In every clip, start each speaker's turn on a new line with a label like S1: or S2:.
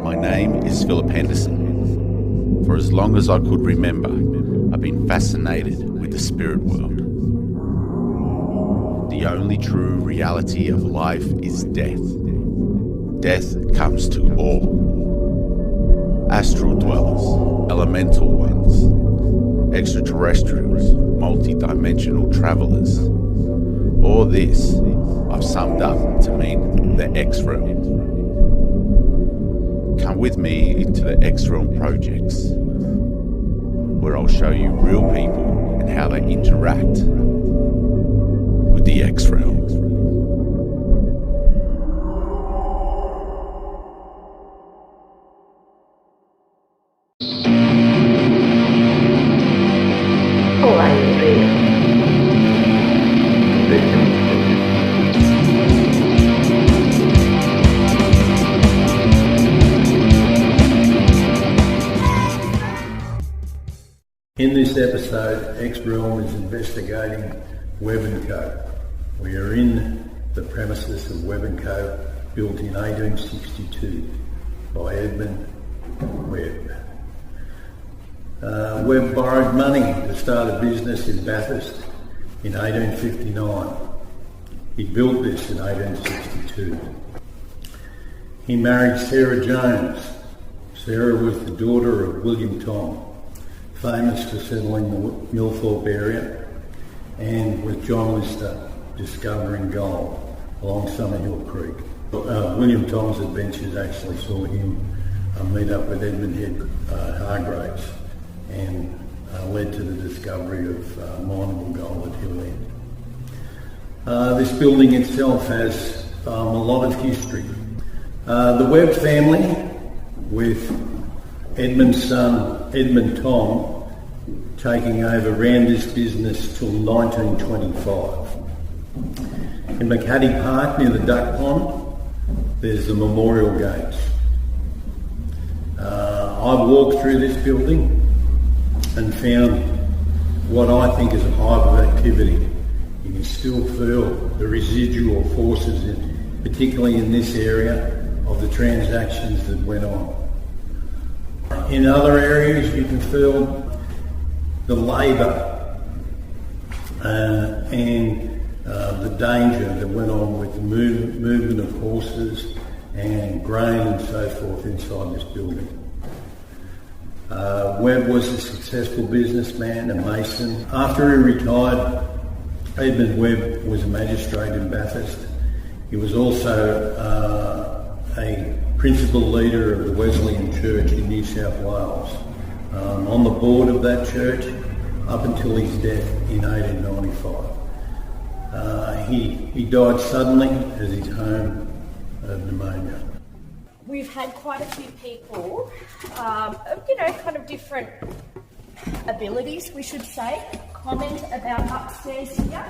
S1: My name is Philip Henderson. For as long as I could remember, I've been fascinated with the spirit world. The only true reality of life is death. Death comes to all. Astral dwellers, elemental ones, extraterrestrials, multi-dimensional travellers. All this I've summed up to mean the XRealm. Come with me into the XRealm projects, where I'll show you real people and how they interact with the XRealm.
S2: In this episode, XRealm is investigating Webb & Co. We are in the premises of Webb & Co, built in 1862 by Edmund Webb. Webb borrowed money to start a business in Bathurst in 1859. He built this in 1862. He married Sarah Jones. Sarah was the daughter of William Tom, famous for settling the Millthorpe area, and with John Lister discovering gold along Summerhill Creek. William Tom's adventures actually saw him meet up with Edmund Hargraves and led to the discovery of mineable gold at Hill End. This building itself has a lot of history. The Webb family, with Edmund's son, Edmund Tom, taking over, ran this business till 1925. In McHattie Park, near the Duck Pond, there's the memorial gates. I walked through this building and found what I think is a hive of activity. You can still feel the residual forces, particularly in this area, of the transactions that went on. In other areas, you can feel the labour and the danger that went on with the movement of horses and grain and so forth inside this building. Webb was a successful businessman, a mason. After he retired, Edmund Webb was a magistrate in Bathurst. He was also a principal leader of the Wesleyan Church in New South Wales, on the board of that church up until his death in 1895. He died suddenly at his home of pneumonia.
S3: We've had quite a few people, kind of different abilities, we should say, comment about upstairs here.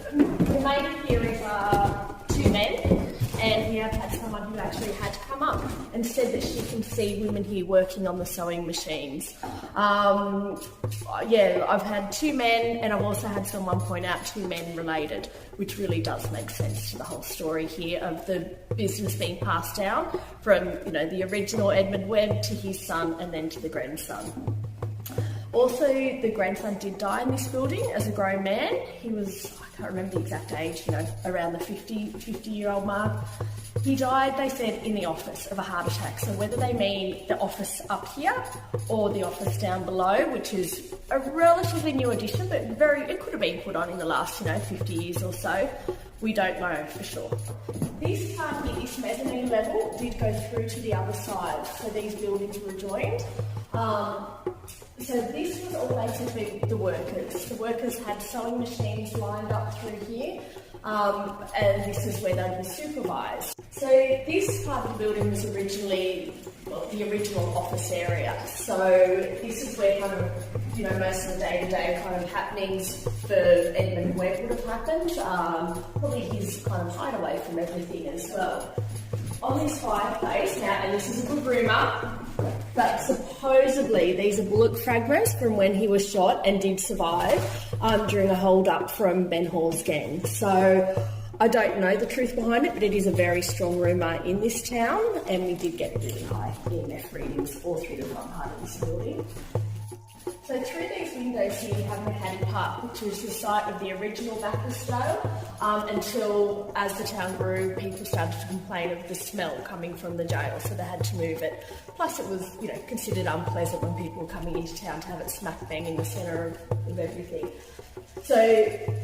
S3: The main theories are two men, and we have had someone who actually had to come up and said that she can see women here working on the sewing machines. I've had two men, and I've also had someone point out two men related, which really does make sense to the whole story here of the business being passed down from, the original Edmund Webb to his son and then to the grandson. Also, the grandson did die in this building as a grown man. He was, I can't remember the exact age, around the 50-year-old mark. He died, they said, in the office of a heart attack. So whether they mean the office up here or the office down below, which is a relatively new addition, but it could have been put on in the last, 50 years or so. We don't know for sure. This part here, this mezzanine level, did go through to the other side. So these buildings were joined. So this was all basically the workers. The workers had sewing machines lined up through here, and this is where they were supervised. So this part of the building was originally, the original office area. So this is where kind of, most of the day-to-day kind of happenings for Edmund Webb would have happened. Probably his kind of hideaway from everything as well. On this fireplace, now, and this is a good rumour, but supposedly these are bullet fragments from when he was shot and did survive during a hold-up from Ben Hall's gang. So I don't know the truth behind it, but it is a very strong rumour in this town, and we did get really high EMF readings all through the front part of this building. So through these windows here you have Mechanic Park, which is the site of the original Baptist jail, until as the town grew, people started to complain of the smell coming from the jail, so they had to move it. Plus it was, considered unpleasant when people were coming into town to have it smack bang in the centre of everything. So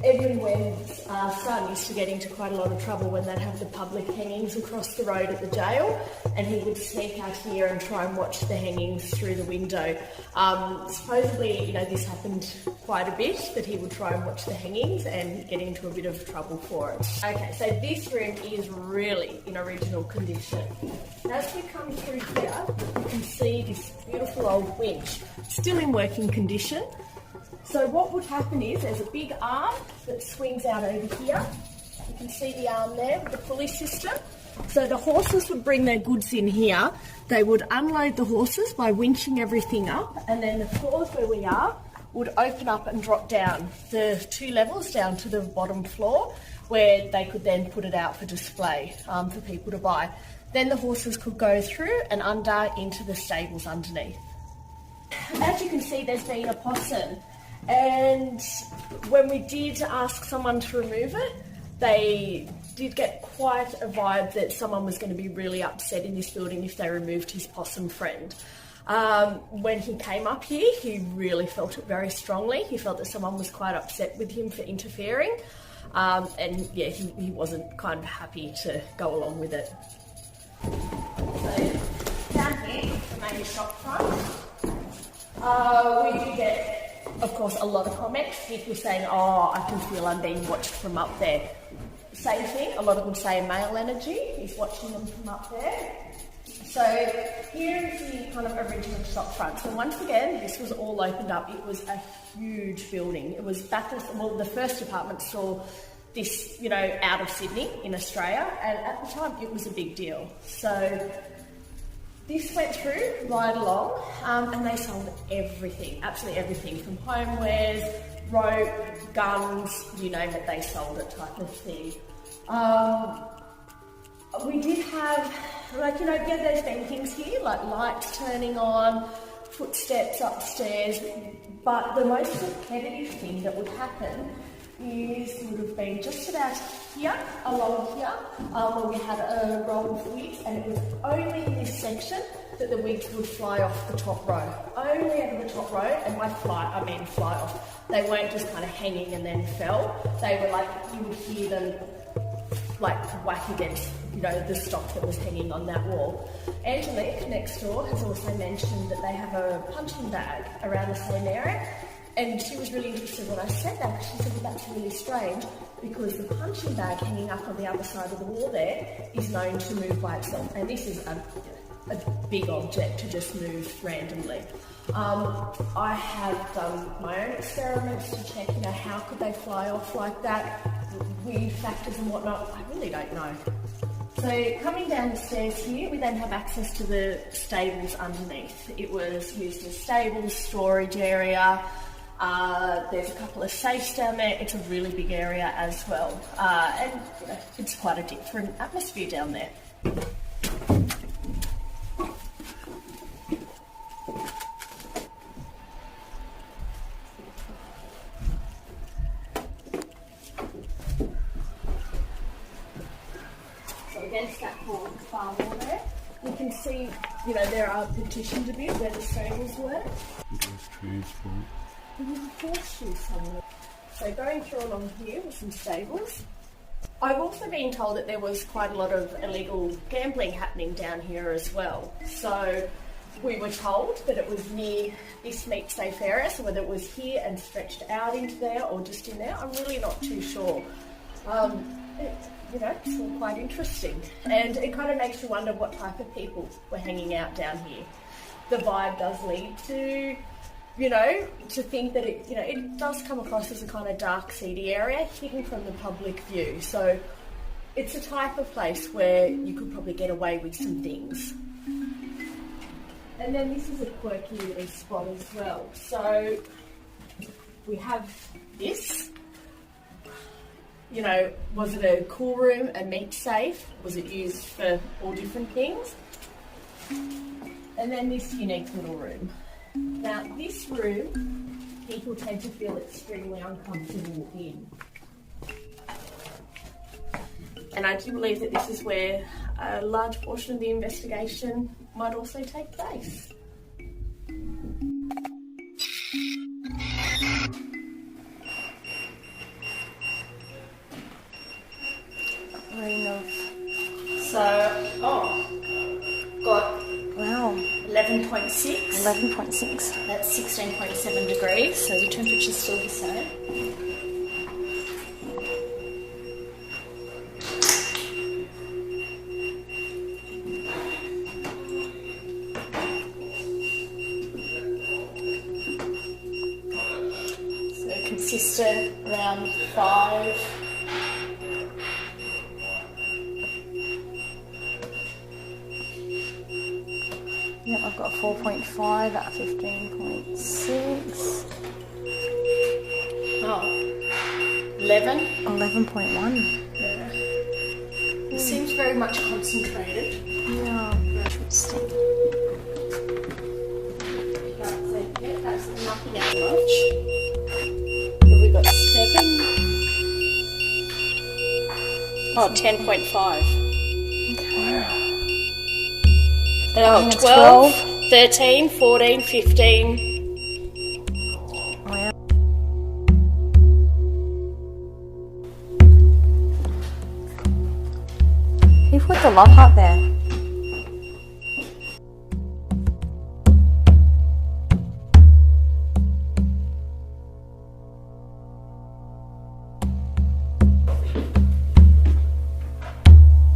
S3: Edwin Wend's son used to get into quite a lot of trouble when they'd have the public hangings across the road at the jail, and he would sneak out here and try and watch the hangings through the window. Supposedly, this happened quite a bit, that he would try and watch the hangings and get into a bit of trouble for it. Okay, so this room is really in original condition. As we come through here, you can see this beautiful old winch, still in working condition. So what would happen is there's a big arm that swings out over here. You can see the arm there with the pulley system. So the horses would bring their goods in here. They would unload the horses by winching everything up, and then the floors where we are would open up and drop down the 2 levels down to the bottom floor, where they could then put it out for display for people to buy. Then the horses could go through and under into the stables underneath. As you can see, there's been a possum. And when we did ask someone to remove it, they did get quite a vibe that someone was going to be really upset in this building if they removed his possum friend. When he came up here, he really felt it very strongly. He felt that someone was quite upset with him for interfering. He wasn't kind of happy to go along with it. So down here, the main shop front, we do get, of course, a lot of comments, people saying, oh, I can feel I'm being watched from up there. Same thing, a lot of them say male energy is watching them from up there. So here is the kind of original shop front. So once again, this was all opened up. It was a huge building. It was the first department store this, out of Sydney in Australia, and at the time it was a big deal. So this went through right along, and they sold everything, absolutely everything, from homewares, rope, guns, you name it, they sold it type of thing. We did have, there's been things here, like lights turning on, footsteps upstairs, but the most repetitive thing that would happen would have been just about here, along here, where we had a roll of wigs, and it was only in this section that the wigs would fly off the top row. Only over the top row, and by fly, I mean fly off. They weren't just kind of hanging and then fell. They were like, you would hear them like whack against, the stock that was hanging on that wall. Angelique, next door, has also mentioned that they have a punching bag around the same area. And she was really interested when I said that, because she said, well, that's really strange, because the punching bag hanging up on the other side of the wall there is known to move by itself. And this is a big object to just move randomly. I have done my own experiments to check, how could they fly off like that, weird factors and whatnot. I really don't know. So coming down the stairs here, we then have access to the stables underneath. It was used as stables, storage area. There's a couple of safes down there. It's a really big area as well, and it's quite a different atmosphere down there. So against that far wall there, you can see, there are partitions a bit where the stables were. There's a horseshoe somewhere. So going through along here with some stables. I've also been told that there was quite a lot of illegal gambling happening down here as well. So we were told that it was near this meat safe area, so whether it was here and stretched out into there or just in there, I'm really not too sure. It's all quite interesting. And it kind of makes you wonder what type of people were hanging out down here. The vibe does lead to to think that it does come across as a kind of dark, seedy area, hidden from the public view. So it's a type of place where you could probably get away with some things. And then this is a quirky little spot as well. So we have this. You know, was it a cool room, a meat safe? Was it used for all different things? And then this unique little room. Now, this room, people tend to feel extremely uncomfortable in. And I do believe that this is where a large portion of the investigation might also take place. Got
S4: Wow.
S3: 11.6.
S4: 11.6.
S3: That's 16.7 degrees, so the temperature's still the same. So consistent, around 5.
S4: Yep, I've got 4.5 at 15.6.
S3: Oh, 11.
S4: 11.1.
S3: Yeah. It seems very much concentrated.
S4: Yeah, interesting.
S3: That's nothing out much. Have we got 7? Oh, 10.5.
S4: Okay.
S3: Oh, 12, 13, 14, 15.
S4: Wow. Who put the love heart there?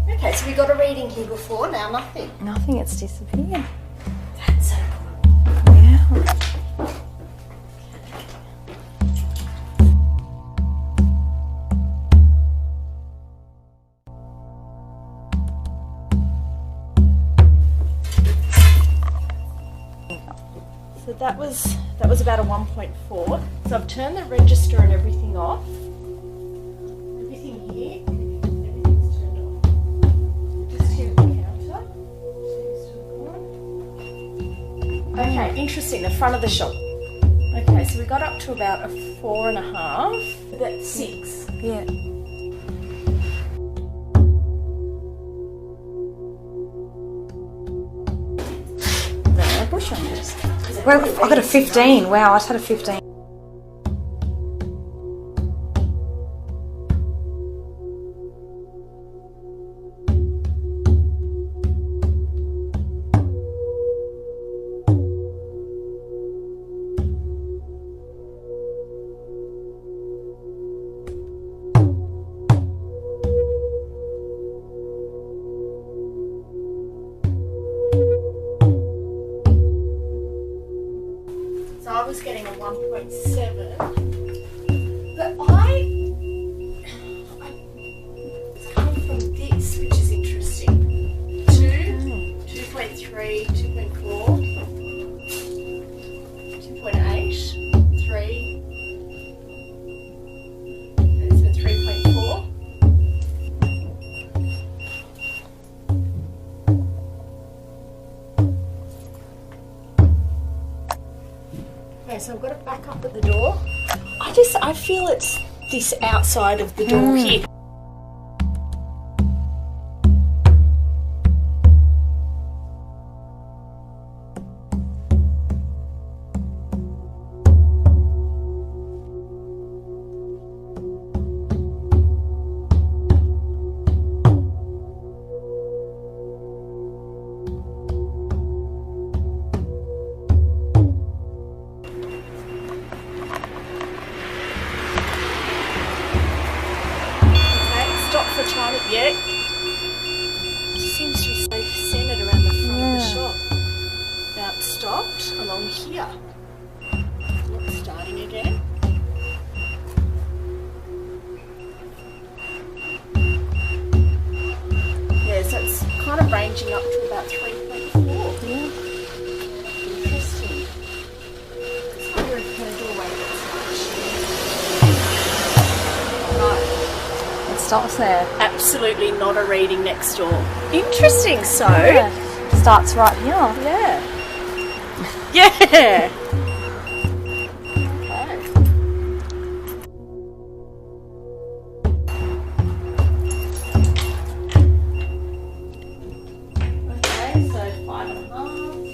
S3: Okay, so we got a reading here before, now nothing.
S4: Nothing, it's disappeared.
S3: That's so
S4: Yeah.
S3: So that was about a 1.4. So I've turned the register and everything off. Everything here, everything's turned off. Just here at the counter. Okay, interesting, the front of the shop. Okay, so we got up to about a 4.5. That's 6.
S4: Yeah.
S3: No, bush ranges.
S4: Well, I got a 15. Wow, I just had a 15.
S3: So I was getting a 1.7, but it's coming from this, which is interesting. 2.3, 2.4, 2.8, 3, and so 3.4. Okay, so I've got it back up at the door. I feel it's this outside of the door here. Yet. It seems to be centered around the front of the shop. Now it's stopped along here. It's starting again. Yeah, so it's kind of ranging up to about 3.4.
S4: Yeah.
S3: Interesting. I wonder if her doorway gets much. Right.
S4: stops there.
S3: Absolutely not a reading next door. Interesting, so.
S4: Yeah. Starts right here.
S3: Yeah. Yeah. Okay, so 5.5.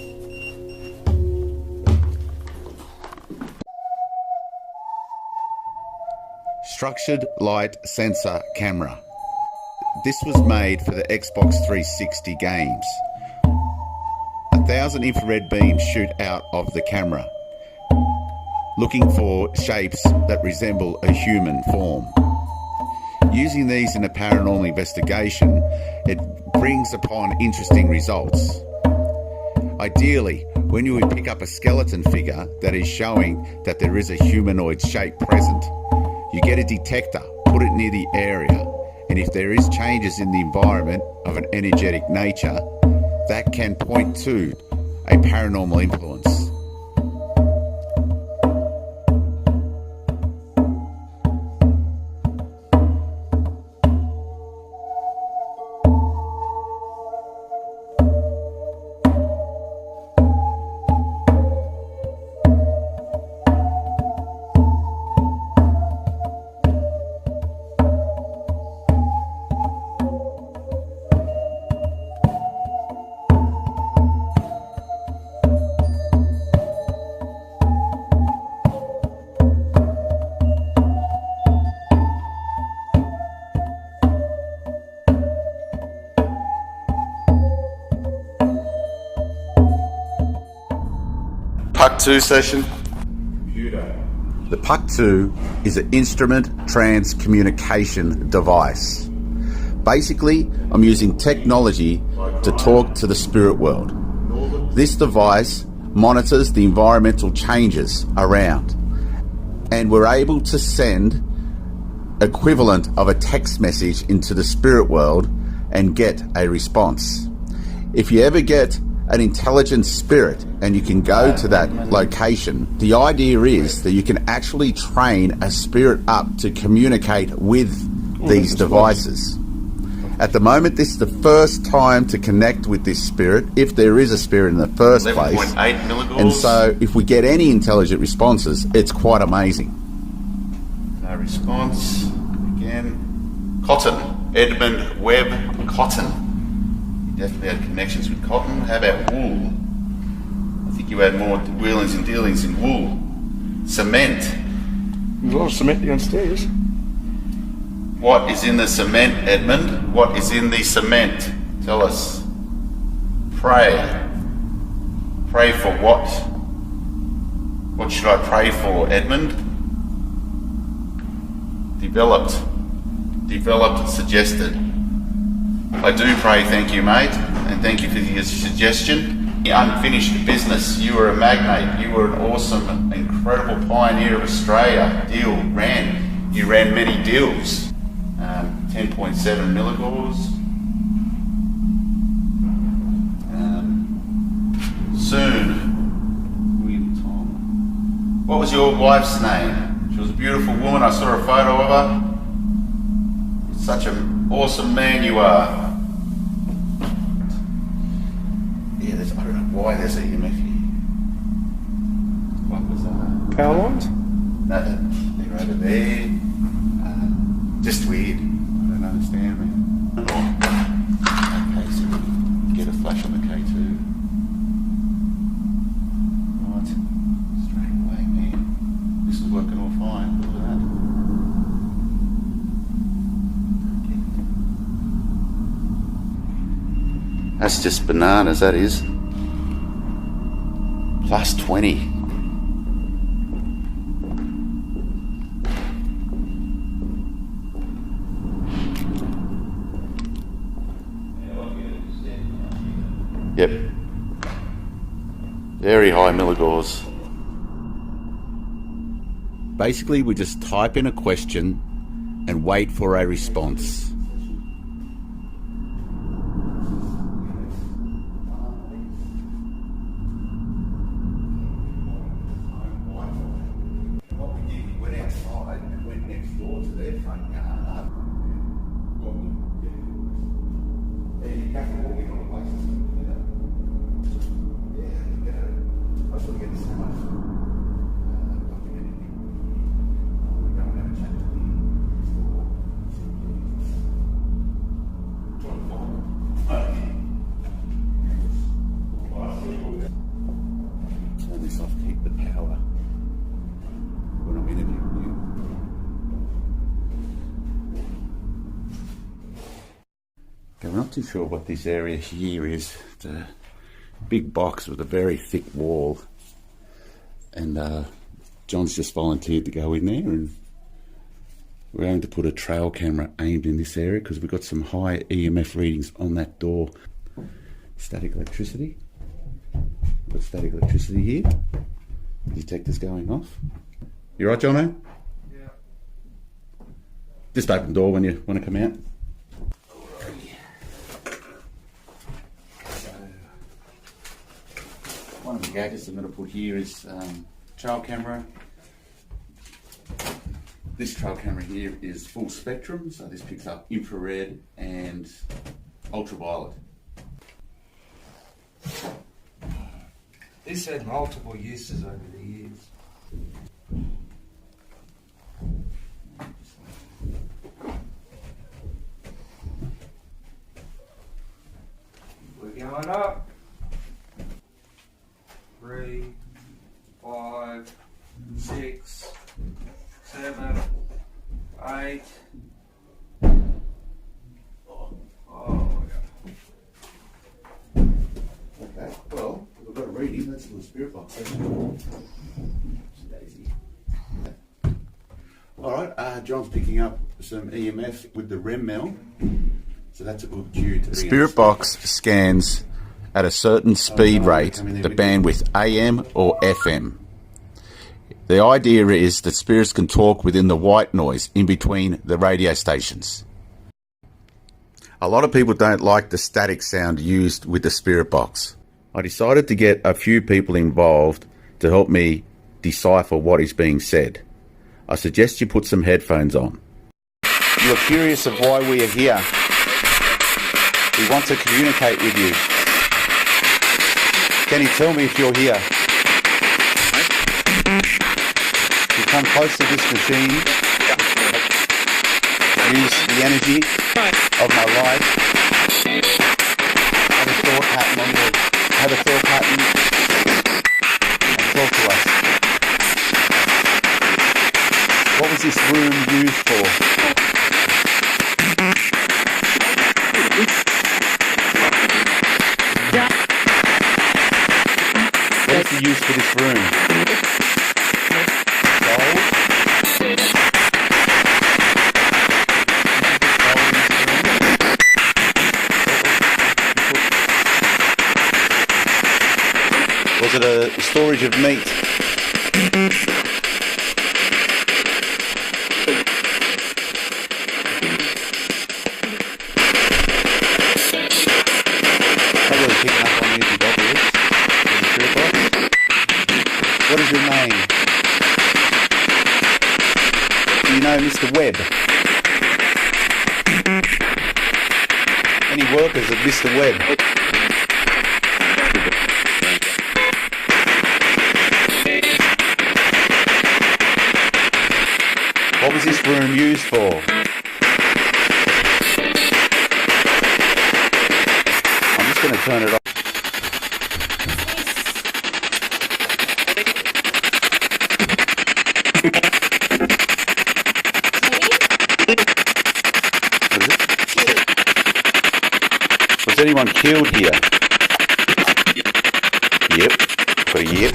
S1: Structured light sensor camera. This was made for the Xbox 360 games. 1,000 infrared beams shoot out of the camera, looking for shapes that resemble a human form. Using these in a paranormal investigation, it brings upon interesting results. Ideally, when you would pick up a skeleton figure that is showing that there is a humanoid shape present, you get a detector, put it near the area, and if there is changes in the environment of an energetic nature, that can point to a paranormal influence.
S5: PUC2 session.
S1: The PUC2 is an instrument transcommunication device. Basically, I'm using technology to talk to the spirit world. This device monitors the environmental changes around, and we're able to send equivalent of a text message into the spirit world and get a response. If you ever get an intelligent spirit and you can go to that location, the idea is that you can actually train a spirit up to communicate with these devices. At the moment, this is the first time to connect with this spirit, if there is a spirit in the first place.
S5: 11.8 milligauss.
S1: And so if we get any intelligent responses, it's quite amazing.
S5: No response. Again. Cotton. Edmund Webb Cotton. You definitely had connections with cotton. How about wool? I think you had more wheelings and dealings in wool. Cement.
S6: There's a lot of cement downstairs.
S5: What is in the cement, Edmund? What is in the cement? Tell us. Pray. Pray for what? What should I pray for, Edmund? Developed. Developed, suggested. I do pray, thank you, mate, and thank you for your suggestion. The unfinished business. You were a magnate. You were an awesome, incredible pioneer of Australia. You ran many deals. 10.7 milligauss. Soon. William Tom. What was your wife's name? She was a beautiful woman. I saw a photo of her. Such an awesome man you are. Yeah, I don't know why there's EMF here. What was that?
S6: Power lines?
S5: No, they're over there. Just weird. I don't understand, man. Okay, so we get a flash on the K2. Right. Straight away, man. This is working all fine. Look at that. That's just bananas, that is. Plus 20. Yep. Very high milligauss.
S1: Basically, we just type in a question and wait for a response.
S5: What we did, we went outside and went next door to their front yard.
S1: too sure what this area here is. It's a big box with a very thick wall, and John's just volunteered to go in there, and we're going to put a trail camera aimed in this area because we've got some high EMF readings on that door. Static electricity. Got static electricity here. Detector's going off. You right, Jono?
S6: Yeah.
S1: Just open the door when you want to come out. One of the gadgets I'm going to put here is trail camera. This trail camera here is full spectrum, so this picks up infrared and ultraviolet.
S6: This had multiple uses over the years. We're going up. 3, 5, 6, 7, 8.
S1: Okay, well, we've got a reading. That's the spirit box. Daisy. Alright, John's picking up some EMF with the REM mel. So that's a good cue to... The spirit box scans at a certain speed rate, the bandwidth AM or FM. The idea is that spirits can talk within the white noise in between the radio stations. A lot of people don't like the static sound used with the spirit box. I decided to get a few people involved to help me decipher what is being said. I suggest you put some headphones on. You're curious of why we are here. We want to communicate with you. Can you tell me if you're here? You come close to this machine. Use the energy of my life. Have a thought pattern on your... Have a thought pattern and talk to us. What was this room used for? What is the use for this room? Gold? Was it a storage of meat? Not really picking up on you if you got this. What is your name? Do you know Mr. Webb? Any workers of Mr. Webb? What was this room used for? I'm just going to turn it off. Was anyone killed here? Yep. Got a yep.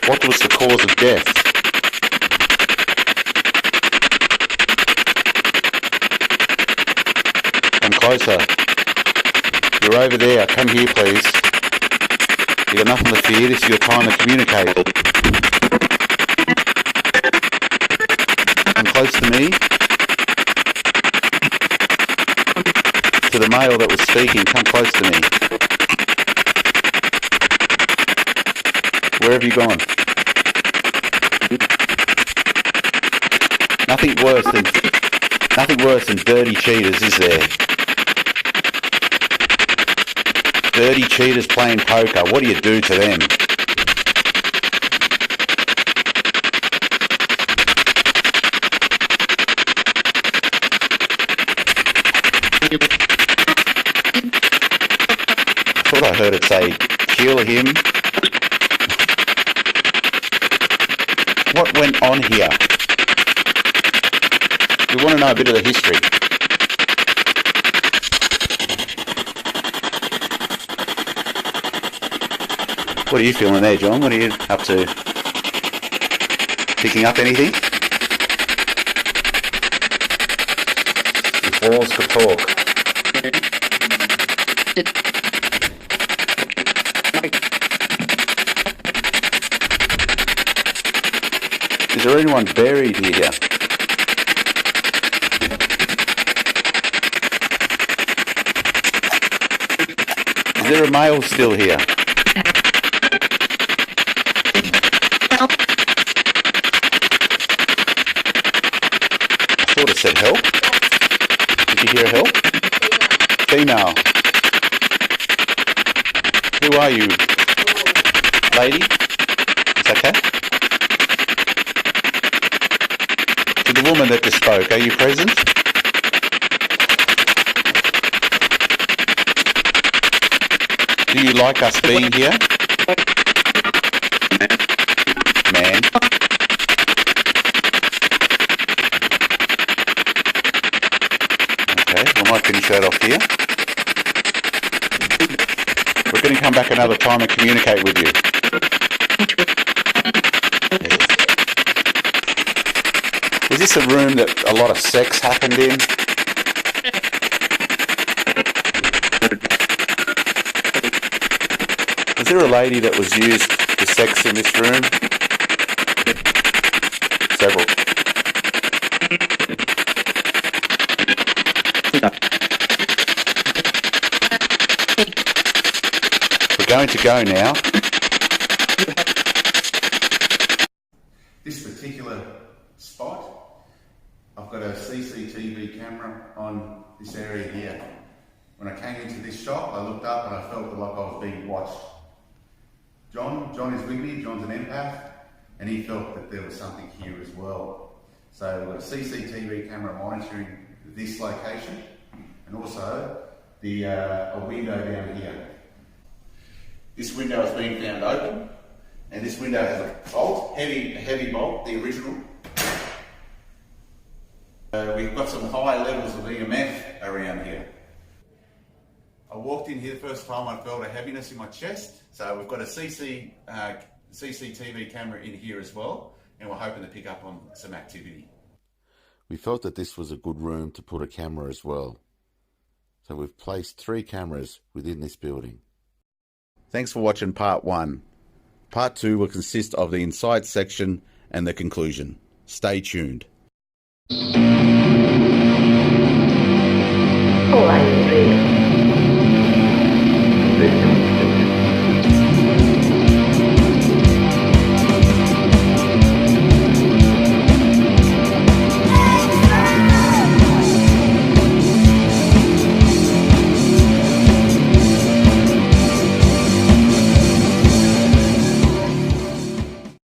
S1: What was the cause of death? Come closer. You're over there. Come here, please. You got nothing to fear. This is your time to communicate. Come close to me. To the male that was speaking. Come close to me. Where have you gone? Nothing worse than dirty cheaters, is there? Dirty cheaters playing poker. What do you do to them? Thought I heard it say, kill him. What went on here? We want to know a bit of the history.
S5: What are you feeling there, John? What are you up to? Picking up anything? If walls could talk. Is there anyone buried here? Is there a male still here? I thought it said help. Did you hear help? Female. Who are you? Lady? Is that okay? To the woman that just spoke, are you present? Do you like us being here? Man. Okay, we might finish that off here. We're going to come back another time and communicate with you. Is this a room that a lot of sex happened in? Was there a lady that was used for sex in this room? Several. We're going to go now. This particular spot, I've got a CCTV camera on this area here. When I came into this shop, I looked up and I felt like I was being watched. John is with me, John's an empath, and he felt that there was something here as well. So we've got a CCTV camera monitoring this location, and also a window down here. This window is being found open, and this window has a bolt, a heavy bolt, the original. We've got some high levels of EMF around here. I walked in here the first time, I felt a heaviness in my chest. So we've got a CCTV camera in here as well, and we're hoping to pick up on some activity. We felt that this was a good room to put a camera as well. So we've placed 3 cameras within this building. Thanks for watching part 1. Part 2 will consist of the inside section and the conclusion. Stay tuned.